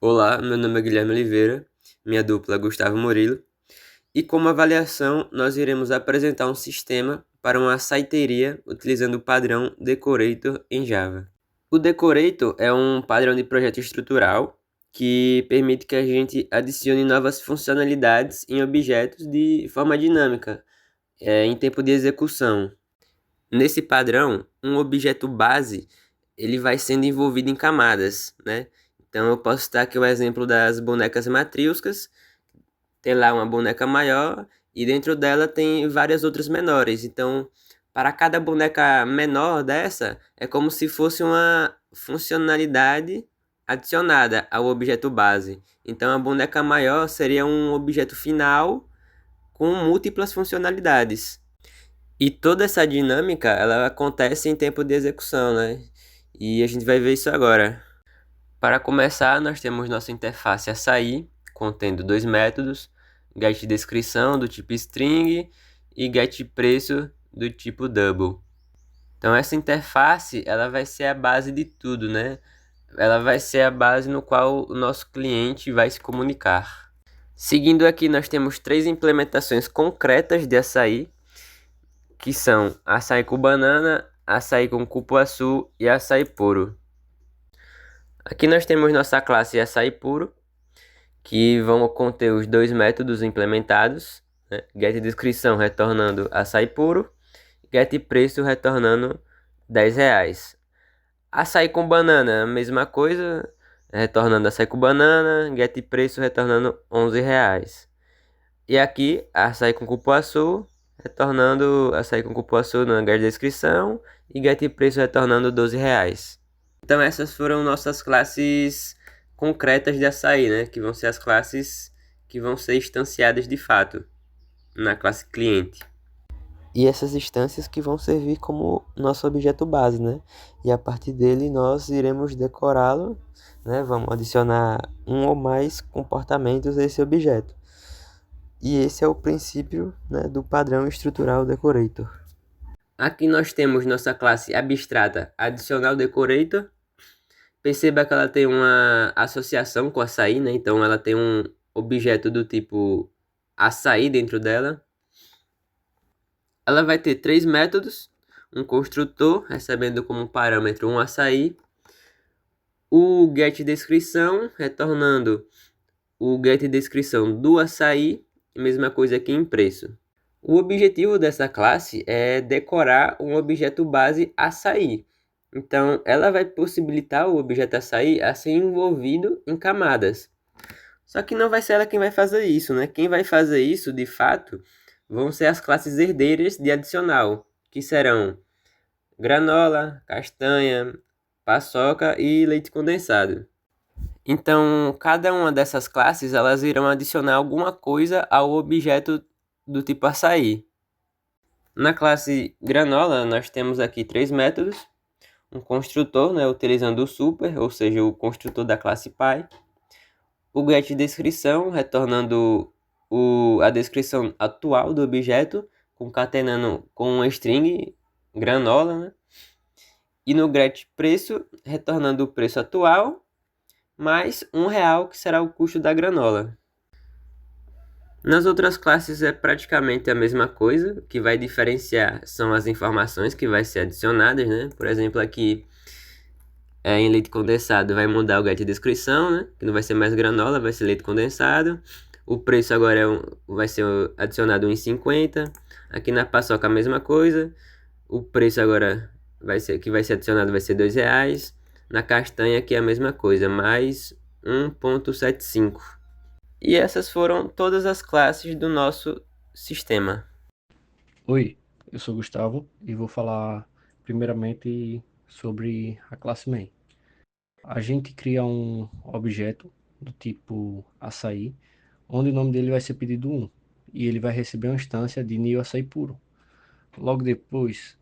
Olá, meu nome é Guilherme Oliveira, minha dupla é Gustavo Murilo, e como avaliação nós iremos apresentar um sistema para uma siteria utilizando o padrão Decorator em Java. O Decorator é um padrão de projeto estrutural que permite que a gente adicione novas funcionalidades em objetos de forma dinâmica, em tempo de execução. Nesse padrão, um objeto base ele vai sendo envolvido em camadas, né? Então eu posso citar aqui o exemplo das bonecas matrioscas. Tem lá uma boneca maior e dentro dela tem várias outras menores. Então, para cada boneca menor dessa, é como se fosse uma funcionalidade adicionada ao objeto base. Então, a boneca maior seria um objeto final com múltiplas funcionalidades. E toda essa dinâmica, ela acontece em tempo de execução, né? E a gente vai ver isso agora. Para começar, nós temos nossa interface açaí, contendo dois métodos, getDescrição do tipo string e getPreço do tipo double. Então essa interface, ela vai ser a base de tudo, né? Ela vai ser a base no qual o nosso cliente vai se comunicar. Seguindo aqui, nós temos três implementações concretas de açaí, que são açaí com banana, açaí com cupuaçu e açaí puro. Aqui nós temos nossa classe açaí puro, que vão conter os dois métodos implementados, né? getDescrição retornando açaí puro, getPreço retornando R$ 10. Açaí com banana, a mesma coisa, retornando açaí com banana, getPreço retornando R$ 11. E aqui, açaí com cupuaçu, retornando açaí com cupuaçu na getDescrição e getPreço retornando R$ 12. Então essas foram nossas classes concretas de açaí, né? Que vão ser as classes que vão ser instanciadas de fato na classe cliente. E essas instâncias que vão servir como nosso objeto base, né? E a partir dele nós iremos decorá-lo, né? Vamos adicionar um ou mais comportamentos a esse objeto. E esse é o princípio, né, do padrão estrutural Decorator. Aqui nós temos nossa classe abstrata Adicional Decorator. Perceba que ela tem uma associação com açaí, né? Então ela tem um objeto do tipo açaí dentro dela. Ela vai ter três métodos: um construtor, recebendo como parâmetro um açaí, o getDescrição, retornando o getDescrição do açaí, mesma coisa aqui em preço. O objetivo dessa classe é decorar um objeto base açaí. Então, ela vai possibilitar o objeto açaí a ser envolvido em camadas. Só que não vai ser ela quem vai fazer isso, né? Quem vai fazer isso, de fato, vão ser as classes herdeiras de adicional, que serão granola, castanha, paçoca e leite condensado. Então, cada uma dessas classes, elas irão adicionar alguma coisa ao objeto do tipo açaí. Na classe granola, nós temos aqui três métodos: um construtor, né, utilizando o super, ou seja, o construtor da classe pai, o getDescrição, retornando a descrição atual do objeto, concatenando com uma string granola, né? E no getPreço, retornando o preço atual, mais R$ 1, que será o custo da granola. Nas outras classes é praticamente a mesma coisa. O que vai diferenciar são as informações que vai ser adicionadas, né? Por exemplo, aqui em leite condensado vai mudar o getDescrição, né? Que não vai ser mais granola, vai ser leite condensado. O preço agora vai ser adicionado 1,50. Aqui na paçoca a mesma coisa. O preço agora que vai ser adicionado vai ser R$ 2. Na castanha aqui é a mesma coisa, mais 1,75. E essas foram todas as classes do nosso sistema. Oi, eu sou Gustavo e vou falar primeiramente sobre a classe main. A gente cria um objeto do tipo açaí, onde o nome dele vai ser pedido 1 e ele vai receber uma instância de new açaí puro. Logo depois,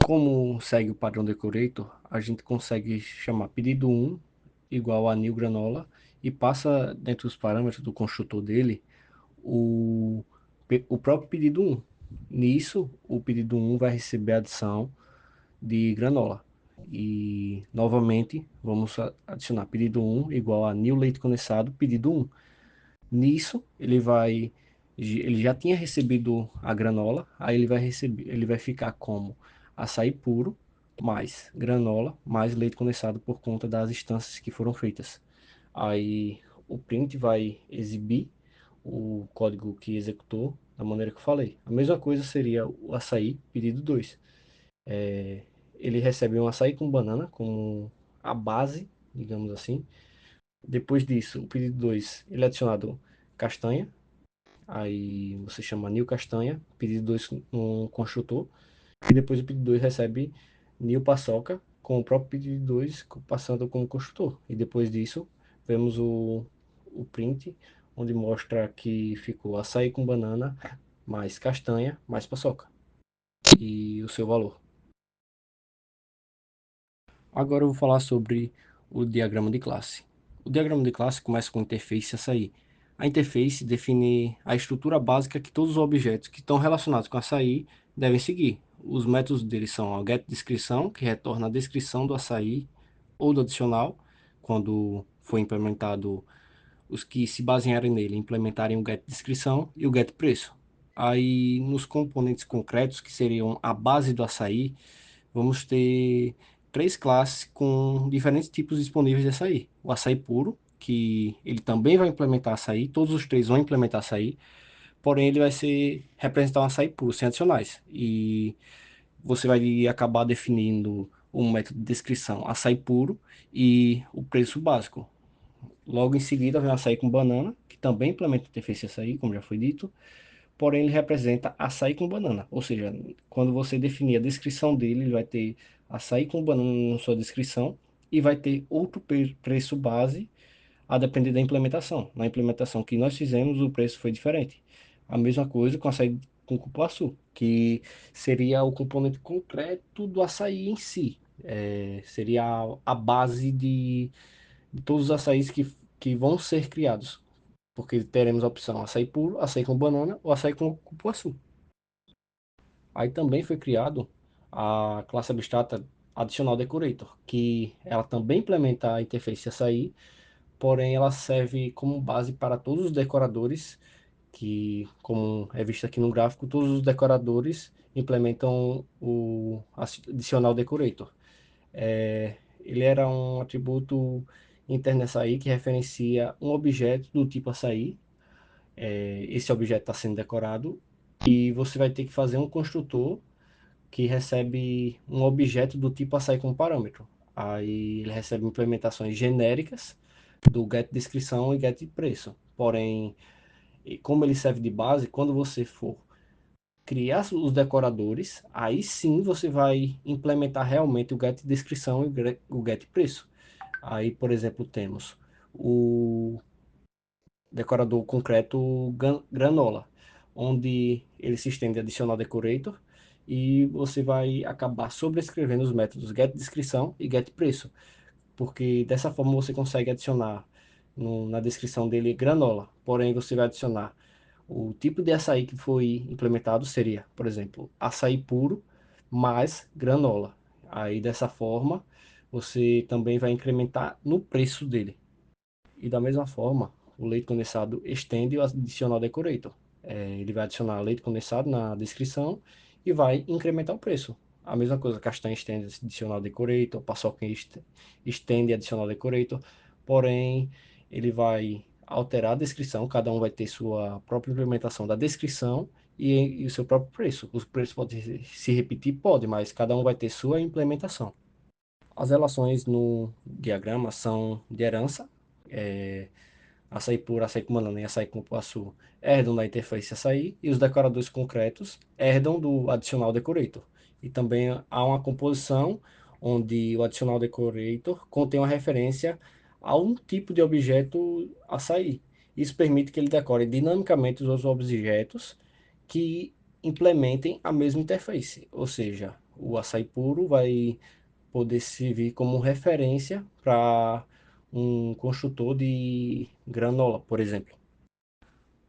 como segue o padrão decorator, a gente consegue chamar pedido 1 igual a new granola e passa dentro dos parâmetros do construtor dele o, o próprio pedido 1. Nisso, o pedido 1 vai receber a adição de granola. E novamente vamos adicionar pedido um igual a new leite condensado, pedido um. Nisso ele já tinha recebido a granola, aí ele vai ficar como açaí puro mais granola mais leite condensado por conta das instâncias que foram feitas. Aí o print vai exibir o código que executou da maneira que eu falei. A mesma coisa seria o açaí pedido 2. Ele recebe um açaí com banana como a base, digamos assim. Depois disso, o pedido 2 ele é adicionado castanha. Aí você chama new castanha, pedido 2 no construtor. E depois o pedido 2 recebe new paçoca com o próprio pedido 2 passando como construtor. E depois disso, vemos o print, onde mostra que ficou açaí com banana, mais castanha, mais paçoca. E o seu valor. Agora eu vou falar sobre o diagrama de classe. O diagrama de classe começa com interface açaí. A interface define a estrutura básica que todos os objetos que estão relacionados com açaí devem seguir. Os métodos deles são a getDescrição, que retorna a descrição do açaí ou do adicional, quando for implementado os que se basearem nele implementarem o getDescrição e o getPreço. Aí nos componentes concretos, que seriam a base do açaí, vamos ter três classes com diferentes tipos disponíveis de açaí. O açaí puro, que ele também vai implementar açaí, todos os três vão implementar açaí, porém ele vai ser representar um açaí puro, sem adicionais. E você vai acabar definindo um método de descrição açaí puro e o preço básico. Logo em seguida vem o açaí com banana, que também implementa o interface açaí, como já foi dito, porém ele representa açaí com banana. Ou seja, quando você definir a descrição dele, ele vai ter açaí com banana na sua descrição e vai ter outro preço base a depender da implementação. Na implementação que nós fizemos, o preço foi diferente. A mesma coisa com açaí com cupuaçu, que seria o componente concreto do açaí em si. Seria a base de todos os açaís que vão ser criados, porque teremos a opção açaí puro, açaí com banana ou açaí com cupuaçu. Aí também foi criado a classe abstrata Additional Decorator, que ela também implementa a interface açaí, porém ela serve como base para todos os decoradores, que, como é visto aqui no gráfico, todos os decoradores implementam o Additional Decorator. Ele era um atributo interno açaí que referencia um objeto do tipo açaí. Esse objeto está sendo decorado e você vai ter que fazer um construtor que recebe um objeto do tipo açaí como parâmetro. Aí ele recebe implementações genéricas do getDescrição e getPreço. Porém, como ele serve de base, quando você for criar os decoradores, aí sim você vai implementar realmente o getDescrição e o getPreço. Aí, por exemplo, temos o decorador concreto granola, onde ele se estende a adicional decorator e você vai acabar sobrescrevendo os métodos getDescrição e getPreço, porque dessa forma você consegue adicionar na descrição dele granola, porém você vai adicionar o tipo de açaí que foi implementado seria, por exemplo, açaí puro mais granola. Aí dessa forma você também vai incrementar no preço dele. E da mesma forma, o leite condensado estende o adicional decorator. Ele vai adicionar leite condensado na descrição e vai incrementar o preço. A mesma coisa, castanha estende adicional decorator, paçoca estende adicional decorator, porém ele vai alterar a descrição, cada um vai ter sua própria implementação da descrição e o seu próprio preço. Os preços podem se repetir, pode, mas cada um vai ter sua implementação. As relações no diagrama são de herança, é, açaí puro, açaí com banana e açaí com cupuaçu herdam da interface açaí e os decoradores concretos herdam do adicional decorator. E também há uma composição onde o adicional decorator contém uma referência a um tipo de objeto açaí. Isso permite que ele decore dinamicamente os objetos que implementem a mesma interface, ou seja, o açaí puro vai poder servir como referência para um construtor de granola, por exemplo.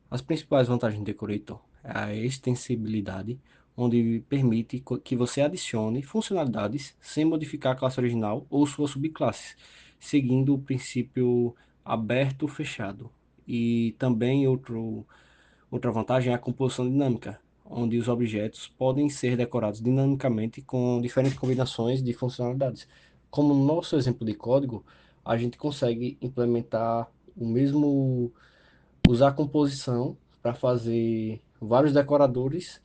As principais vantagens do Decorator é a extensibilidade, onde permite que você adicione funcionalidades sem modificar a classe original ou suas subclasses, seguindo o princípio aberto-fechado. E também outra vantagem é a composição dinâmica, onde os objetos podem ser decorados dinamicamente com diferentes combinações de funcionalidades. Como no nosso exemplo de código, a gente consegue implementar o mesmo, usar a composição para fazer vários decoradores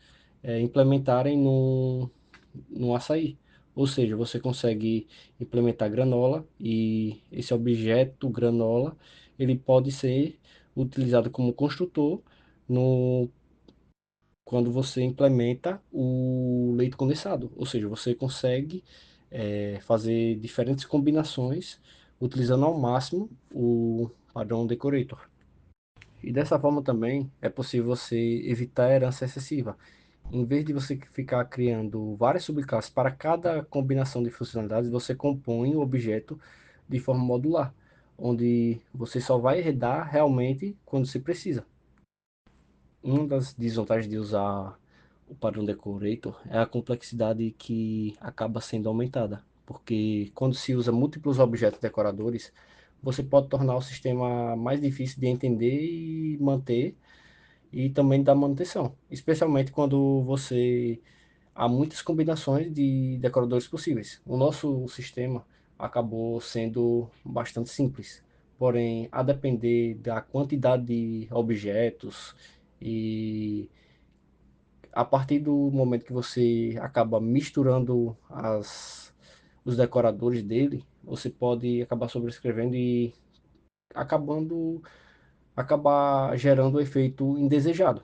implementarem no açaí. Ou seja, você consegue implementar granola e esse objeto granola ele pode ser utilizado como construtor no quando você implementa o leite condensado. Ou seja, você consegue fazer diferentes combinações utilizando ao máximo o padrão decorator. E dessa forma também é possível você evitar a herança excessiva. Em vez de você ficar criando várias subclasses para cada combinação de funcionalidades, você compõe o objeto de forma modular, onde você só vai herdar realmente quando você precisa. Uma das desvantagens de usar o padrão decorator é a complexidade que acaba sendo aumentada, porque quando se usa múltiplos objetos decoradores, você pode tornar o sistema mais difícil de entender e manter, e também da manutenção, especialmente quando você há muitas combinações de decoradores possíveis. O nosso sistema acabou sendo bastante simples, porém, a depender da quantidade de objetos e a partir do momento que você acaba misturando os decoradores dele, você pode acabar sobrescrevendo e acabando acabar gerando o efeito indesejado.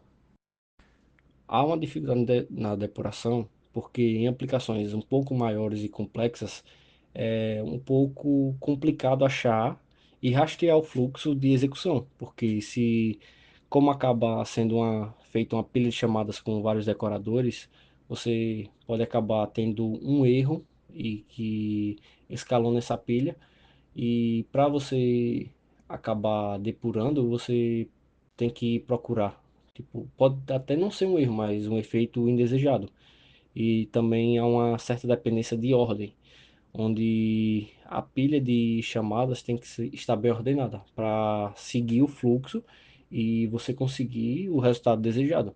Há uma dificuldade na depuração, porque em aplicações um pouco maiores e complexas, é um pouco complicado achar e rastrear o fluxo de execução, porque se, como acaba sendo feita uma pilha de chamadas com vários decoradores, você pode acabar tendo um erro e que escalona essa pilha, e para você acabar depurando, você tem que procurar. Tipo, pode até não ser um erro, mas um efeito indesejado. E também há uma certa dependência de ordem, onde a pilha de chamadas tem que estar bem ordenada para seguir o fluxo e você conseguir o resultado desejado.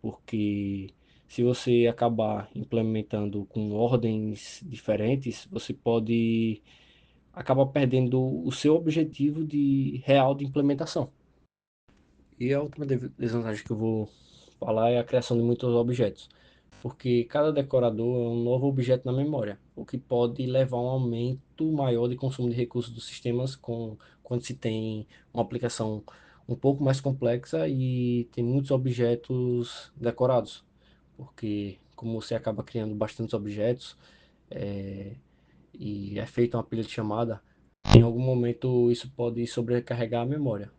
Porque se você acabar implementando com ordens diferentes, você pode acabar perdendo o seu objetivo real de implementação. E a última desvantagem que eu vou falar é a criação de muitos objetos, porque cada decorador é um novo objeto na memória, o que pode levar a um aumento maior de consumo de recursos dos sistemas quando se tem uma aplicação um pouco mais complexa e tem muitos objetos decorados, porque como você acaba criando bastantes objetos e é feita uma pilha de chamada, em algum momento isso pode sobrecarregar a memória.